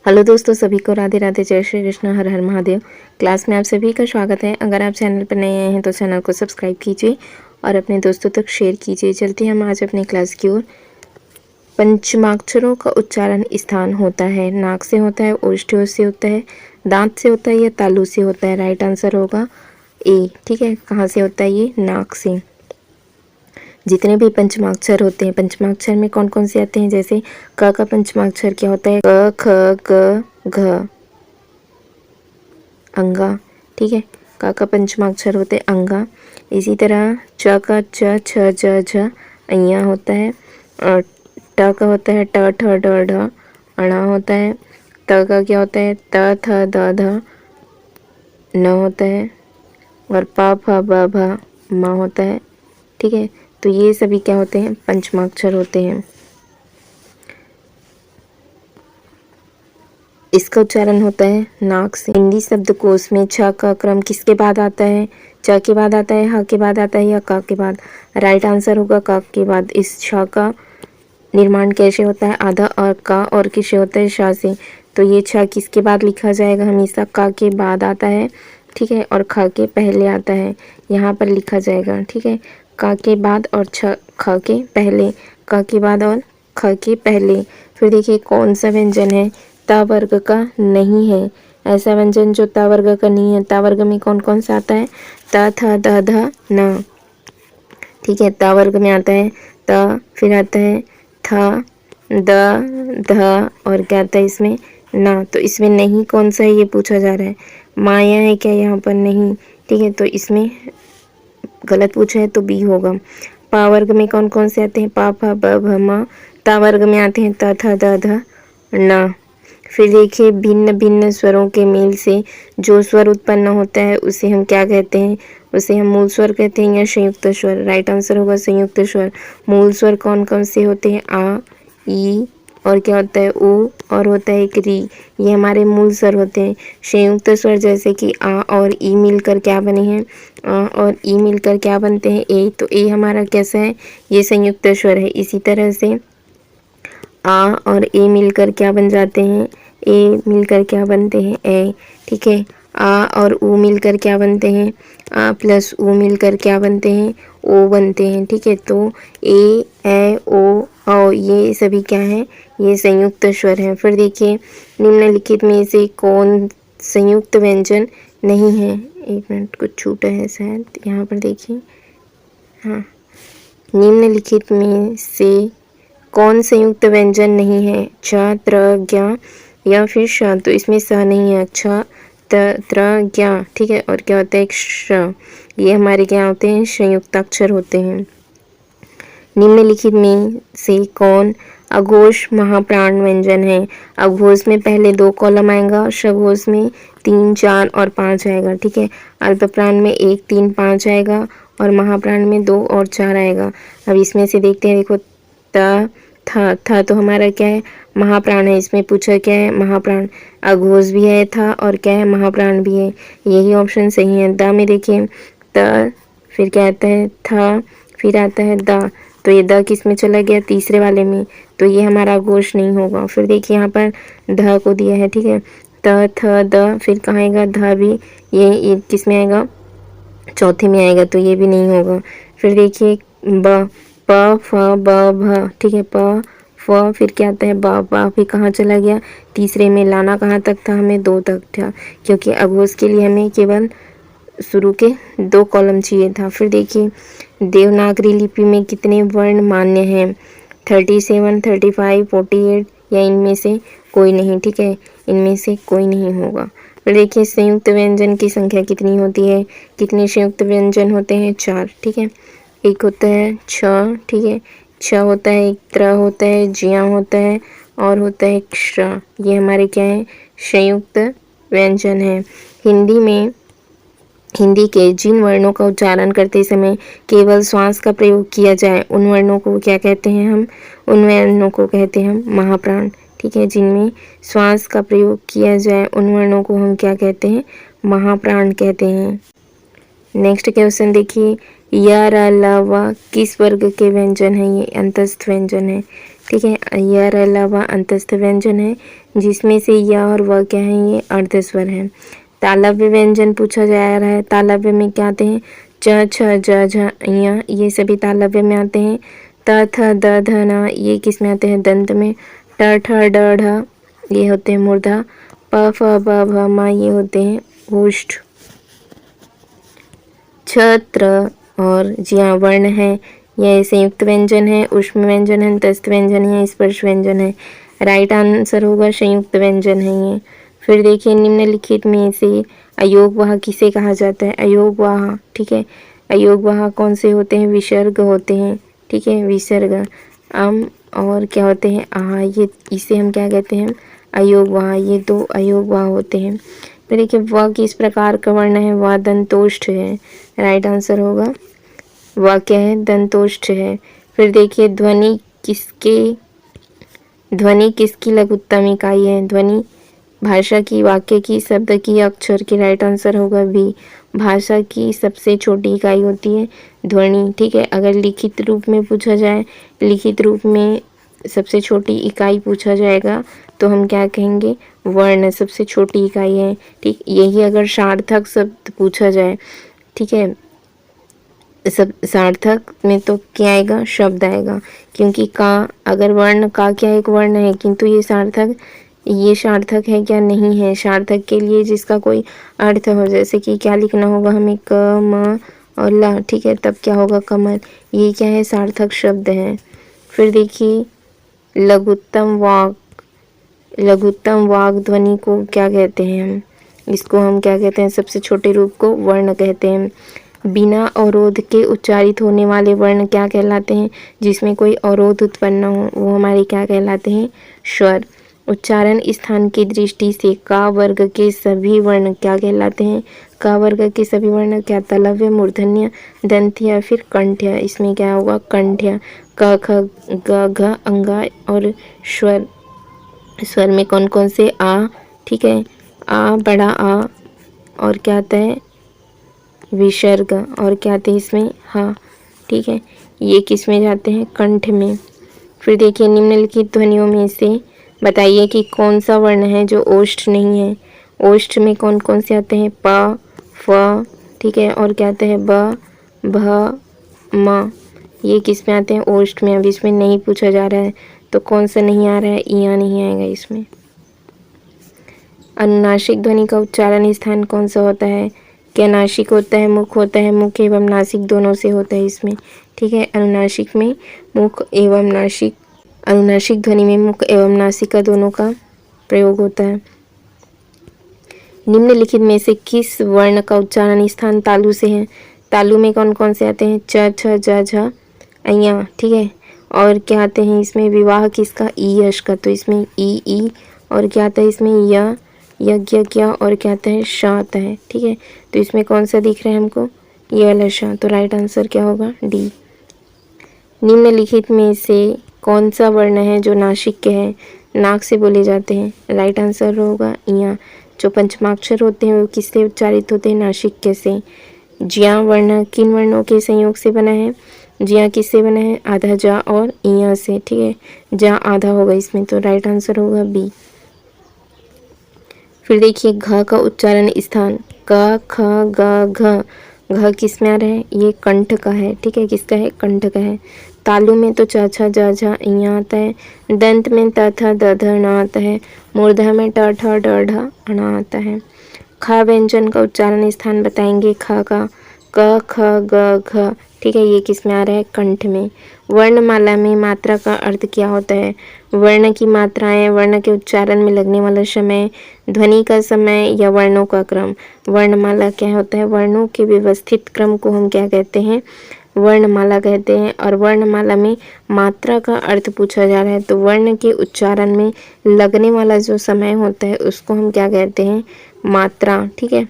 Hello दोस्तों, सभी को राधे राधे, जय श्री कृष्ण, हर हर महादेव। क्लास में आप सभी का स्वागत है। अगर आप चैनल पर नए आए हैं तो चैनल को सब्सक्राइब कीजिए और अपने दोस्तों तक शेयर कीजिए। चलते हैं हम आज अपने क्लास की ओर। पंचमाक्षरों का उच्चारण स्थान होता है, नाक से होता है, ओष्ठ्यों से होता है, दांत से होता है या तालू से होता है। राइट आंसर होगा ए। ठीक है, कहाँ से होता है ये? नाक से। जितने भी पंचमाक्षर होते हैं, पंचमाक्षर में कौन कौन से आते हैं? जैसे क का पंचमाक्षर क्या होता है? क ख ग घ, अंगा। ठीक है, क का पंचमाक्षर होते हैं अंगा। इसी तरह च का च छ ज झ अइया होता है। और ट का होता है ट ठ ड ढ अणा होता है। त का क्या होता है? त थ द ध न होता है। और प फ ब भ म होता है। ठीक है, तो ये सभी क्या होते हैं? पंचमाक्षर होते हैं। इसका उच्चारण होता है नाक से। हिंदी शब्दकोश में छ का क्रम किसके बाद आता है? च के बाद आता है, ह के बाद आता है या क के बाद? राइट आंसर होगा क के बाद। इस छ का निर्माण कैसे होता है? आधा और क और किससे होता है? श से। तो ये छ किसके बाद लिखा जाएगा? हमेशा क के बाद आता है। ठीक है, और ख के पहले आता है, यहाँ पर लिखा जाएगा। ठीक है, क के बाद और ख के पहले, क के बाद और ख के पहले। फिर देखिए कौन सा व्यंजन है त वर्ग का नहीं है? ऐसा व्यंजन जो त वर्ग का नहीं है। त वर्ग में कौन कौन सा आता है? त थ द ध न। ठीक है, त वर्ग में आता है त, फिर आता है थ द ध और क्या आता है इसमें? ना। तो इसमें नहीं कौन सा है ये पूछा जा रहा है। माया है क्या यहाँ पर? नहीं। ठीक है, तो इसमें गलत पूछा है तो बी होगा। पा वर्ग में कौन कौन से आते हैं? पा फा ब भ म। ता वर्ग में आते हैं त थ द ध न। फिर देखिए भिन्न भिन्न स्वरों के मेल से जो स्वर उत्पन्न होता है उसे हम क्या कहते हैं? उसे हम मूल स्वर कहते हैं या संयुक्त स्वर? राइट आंसर होगा संयुक्त स्वर। मूल स्वर कौन कौन से होते हैं? आ, ई और क्या होता है? उ और होता है एक री। ये हमारे मूल स्वर होते हैं। संयुक्त स्वर जैसे कि आ और ई मिलकर क्या बने हैं? आ और ई मिलकर क्या बनते हैं? ए। तो ए हमारा कैसा है? ये संयुक्त स्वर है। इसी तरह से आ और ए मिलकर क्या बन जाते हैं? ए मिलकर क्या बनते हैं? ए। ठीक है, आ और उ मिलकर क्या बनते हैं? आ प्लस उ मिलकर क्या बनते हैं? ओ बनते हैं। ठीक है, तो ए ओ ये सभी क्या है? ये संयुक्त स्वर हैं। फिर देखिए निम्नलिखित में से कौन संयुक्त व्यंजन नहीं है? एक मिनट, कुछ छूटा है शायद, यहाँ पर देखिए। हाँ, निम्नलिखित में से कौन संयुक्त व्यंजन नहीं है? छ त्र ज्ञ या फिर श। तो इसमें स नहीं है। छ त्र ज्ञ। ठीक है, और क्या होता है? एक श। ये हमारे क्या होते हैं? संयुक्ताक्षर होते हैं। निम्नलिखित में से कौन अघोष महाप्राण व्यंजन है? अघोष में पहले 2 कॉलम आएगा, शघोष में 3, 4 और 5 आएगा। ठीक है, अल्पप्राण में 1, 3, 5 आएगा और महाप्राण में 2 और 4 आएगा। अब इसमें से देखते हैं। देखो त था तो हमारा क्या है? महाप्राण है। इसमें पूछा क्या है? महाप्राण। अघोष भी है था और क्या है? महाप्राण भी है। यही ऑप्शन सही है। द में देखिए त, फिर क्या आता है? था, फिर आता है द। तो ये द किस में चला गया? तीसरे वाले में। तो ये हमारा अघोष नहीं होगा। फिर देखिए यहाँ पर ध को दिया है। ठीक है, त थ द, फिर कहाँ आएगा? ध भी। ये किस में आएगा? चौथे में आएगा, तो ये भी नहीं होगा। फिर देखिए ब, प फ ब भ। ठीक है, प फ, फिर क्या आता है? ब फिर कहाँ चला गया? तीसरे में। लाना कहाँ तक था हमें? 2 तक था, क्योंकि अघोष के लिए हमें केवल शुरू के 2 कॉलम चाहिए था। फिर देखिए देवनागरी लिपि में कितने वर्ण मान्य हैं? 37, 35, 48 या इनमें से कोई नहीं? ठीक है, इनमें से कोई नहीं होगा। फिर देखिए संयुक्त व्यंजन की संख्या कितनी होती है? कितने संयुक्त व्यंजन होते हैं? 4। ठीक है, एक होता है छ। ठीक है, छ होता है, एक त्र होता है, ज्या होता है और होता है क्ष। ये हमारे क्या है? संयुक्त व्यंजन है। हिंदी के जिन वर्णों का उच्चारण करते समय केवल श्वास का प्रयोग किया जाए उन वर्णों को क्या कहते हैं? हम उन वर्णों को कहते हैं हम महाप्राण। ठीक है, जिनमें श्वास का प्रयोग किया जाए उन वर्णों को हम क्या कहते हैं? महाप्राण कहते हैं। नेक्स्ट क्वेश्चन देखिए, य र ल व किस वर्ग के व्यंजन है? ये अंतस्थ व्यंजन है। ठीक है। य र ल व अंतस्थ व्यंजन है, जिसमें से य और व क्या है, ये अर्धस्वर है। तालव्य व्यंजन पूछा जा रहा है। तालव्य में क्या आते हैं, च छ ज झ ञ, ये सभी तालव्य में आते हैं। त थ द ध न, ये किस में आते हैं, दंत में। ट ठ ड ढ, ये होते हैं मूर्धा। प फ ब भ म, ये होते हैं ओष्ठ। छ त्र और ज्या वर्ण है, यह संयुक्त व्यंजन है। ऊष्म व्यंजन है, तस्थ व्यंजन है, स्पर्श व्यंजन है। राइट आंसर होगा संयुक्त व्यंजन है ये। फिर देखिए निम्नलिखित में से अयोगवाह किसे कहा जाता है, अयोगवाह, ठीक है। अयोगवाह कौन से होते हैं, विसर्ग होते हैं, ठीक है, विसर्ग। और क्या होते हैं, आहा, ये इसे हम क्या कहते हैं, अयोगवाह। ये दो अयोगवाह होते हैं। फिर देखिए व किस प्रकार का वर्ण है, व दंतोष्ठ है। राइट आंसर होगा व क्या है, दंतोष्ठ है। फिर देखिए ध्वनि किसकी लघुत्तम इकाई है, ध्वनि भाषा की, वाक्य की, शब्द की, अक्षर की। राइट आंसर होगा बी, भाषा की सबसे छोटी इकाई होती है ध्वनि, ठीक है। अगर लिखित रूप में पूछा जाए, लिखित रूप में सबसे छोटी इकाई पूछा जाएगा तो हम क्या कहेंगे, वर्ण सबसे छोटी इकाई है, ठीक। यही अगर सार्थक शब्द पूछा जाए, ठीक है, सब सार्थक में तो क्या आएगा, शब्द आएगा, क्योंकि का अगर वर्ण का क्या एक वर्ण है, किंतु ये सार्थक है क्या, नहीं है। सार्थक के लिए जिसका कोई अर्थ हो, जैसे कि क्या लिखना होगा हमें, क म और ल, ठीक है, तब क्या होगा, कमल। ये क्या है, सार्थक शब्द है। फिर देखिए लघुत्तम वाग ध्वनि को क्या कहते हैं हम, इसको हम क्या कहते हैं, सबसे छोटे रूप को वर्ण कहते हैं। बिना अवरोध के उच्चारित होने वाले वर्ण क्या कहलाते हैं, जिसमें कोई अवरोध उत्पन्न हो, वो हमारे क्या कहलाते हैं, स्वर। उच्चारण स्थान की दृष्टि से का वर्ग के सभी वर्ण क्या कहलाते हैं, का वर्ग के सभी वर्ण क्या, तलव्य, मूर्धन्य, दंत्य, फिर कंठ्य। इसमें क्या होगा, कंठ्य। क ख ग घ अंगा और स्वर। स्वर में कौन कौन से, आ, ठीक है, आ, बड़ा आ, और क्या आता है, विसर्ग, और क्या आते हैं इसमें, हाँ, ठीक है। ये किस में जाते हैं, कंठ में। फिर देखिए निम्नलिखित ध्वनियों में से बताइए कि कौन सा वर्ण है जो ओष्ठ नहीं है। ओष्ठ में कौन कौन से आते हैं, प, फ, ठीक है, और क्या आते हैं, ब, भ, म। ये किस में आते हैं, ओष्ठ में। अब इसमें नहीं पूछा जा रहा है तो कौन सा नहीं आ रहा है, इया नहीं आएगा इसमें। अनुनासिक ध्वनि का उच्चारण स्थान कौन सा होता है, क्या नासिक होता है, मुख होता है, मुख एवं नासिक दोनों से होता है इसमें, ठीक है। अनुनासिक में मुख एवं नासिक, अनुनासिक ध्वनि में मुख एवं नासिका दोनों का प्रयोग होता है। निम्नलिखित में से किस वर्ण का उच्चारण स्थान तालु से है, तालु में कौन कौन से आते हैं, च छ ज झ अया, ठीक है। और क्या आते हैं इसमें, विवाह किसका, ई यश का, तो इसमें ई, और क्या आता है इसमें, य, यज्ञ क्या, और क्या आता है, श आता है, ठीक है। तो इसमें कौन सा दिख रहा है हमको, ये वाला श, तो राइट आंसर क्या होगा, डी। निम्नलिखित में से कौन सा वर्ण है जो नासिक के हैं, नाक से बोले जाते हैं। राइट आंसर होगा इया। जो पंचमाक्षर होते हैं वो किससे उच्चारित होते हैं, नासिक के से। ज्या वर्ण किन वर्णों के संयोग से बना है, ज्या किससे बना है, आधा जा और इया से, ठीक है। जा आधा होगा इसमें, तो राइट आंसर होगा बी। फिर देखिए घ का उच्चारण स्थान, क ख ग घ, घ किस में आ रहा है, ये कंठ का है, ठीक है, किसका है, कंठ का है। तालु में तो च छ ज झ इया आता है, दंत में त थ द ध न आता है, मूर्धा में ट ठ ड ढ अण आता है। ख व्यंजन का उच्चारण स्थान बताएंगे, ख का, क ख ग घ, ठीक है, ये किस में आ रहा है, कंठ में। वर्णमाला में मात्रा का अर्थ क्या होता है, वर्ण की मात्राएं, वर्ण के उच्चारण में लगने वाला समय, ध्वनि का समय या वर्णों का क्रम। वर्णमाला क्या होता है, वर्णों के व्यवस्थित क्रम को हम क्या कहते हैं, वर्णमाला कहते हैं। और वर्णमाला में मात्रा का अर्थ पूछा जा रहा है तो वर्ण के उच्चारण में लगने वाला जो समय होता है उसको हम क्या कहते हैं, मात्रा, ठीक है।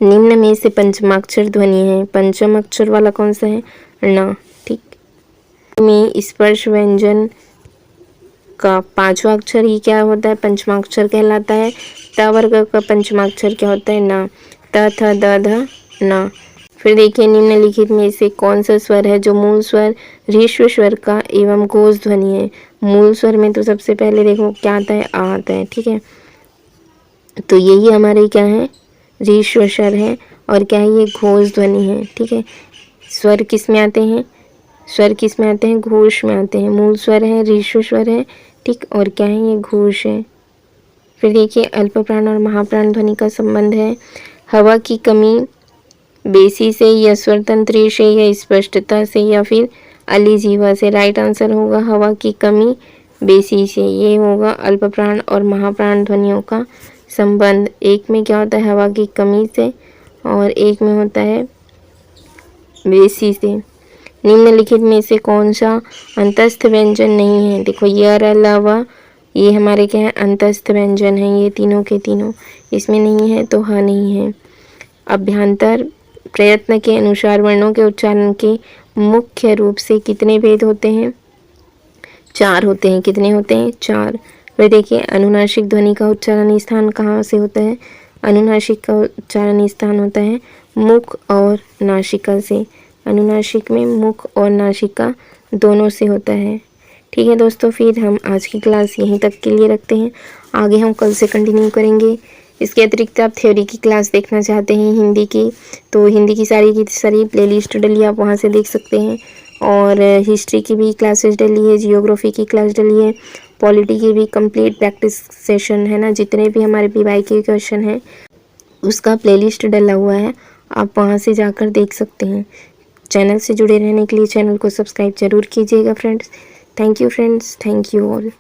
निम्न में से पंचमाक्षर ध्वनि है, पंचम अक्षर वाला कौन सा है, न, ठीक। में स्पर्श व्यंजन का पांचवा अक्षर ही क्या होता है, पंचमाक्षर कहलाता है। त वर्ग का पंचमाक्षर क्या होता है, न, त थ द ध न। फिर देखिए निम्नलिखित में से कौन सा स्वर है जो मूल स्वर ह्रीश्व स्वर का एवं घोष ध्वनि है। मूल स्वर में तो सबसे पहले देखो क्या आता है, आ आता है, ठीक है। तो यही हमारे क्या है, ह्रीश्व स्वर है और क्या है, ये घोष ध्वनि है, ठीक है। स्वर किस में आते हैं, स्वर किस में आते हैं, घोष में आते हैं। मूल स्वर है, ह्रीश्व स्वर है, ठीक, और क्या है, ये घोष है। फिर देखिए अल्प प्राण और महाप्राण ध्वनि का संबंध है। हवा की कमी बेसी से या स्वर तंत्र से या स्पष्टता से या फिर अलीजीवा से। राइट आंसर होगा हवा की कमी बेसी से। ये होगा अल्प प्राण और महाप्राण ध्वनियों का संबंध। एक में क्या होता है, हवा की कमी से, और एक में होता है बेसी से। निम्नलिखित में से कौन सा अंतस्थ व्यंजन नहीं है। देखो य र ल व ये हमारे क्या है, अंतस्थ व्यंजन है, ये तीनों के तीनों। इसमें नहीं है तो ह नहीं है। अभ्यांतर प्रयत्न के अनुसार वर्णों के उच्चारण के मुख्य रूप से कितने भेद होते हैं, 4 होते हैं। कितने होते हैं, 4। फिर देखिए अनुनासिक ध्वनि का उच्चारण स्थान कहाँ से होता है, अनुनासिक का उच्चारण स्थान होता है मुख और नासिका से। अनुनासिक में मुख और नासिका दोनों से होता है, ठीक है दोस्तों। फिर हम आज की क्लास यहीं तक के लिए रखते हैं, आगे हम कल से कंटिन्यू करेंगे। इसके अतिरिक्त आप थ्योरी की क्लास देखना चाहते हैं हिंदी की हिंदी की सारी प्लेलिस्ट डली, आप वहाँ से देख सकते हैं। और हिस्ट्री की भी क्लासेस डली है, जियोग्राफी की क्लास डली है, पॉलिटी की भी कंप्लीट प्रैक्टिस सेशन है ना, जितने भी हमारे पीवाई के क्वेश्चन हैं उसका प्लेलिस्ट डला हुआ है, आप वहाँ से जाकर देख सकते हैं। चैनल से जुड़े रहने के लिए चैनल को सब्सक्राइब जरूर कीजिएगा friends. Thank you friends, thank you all.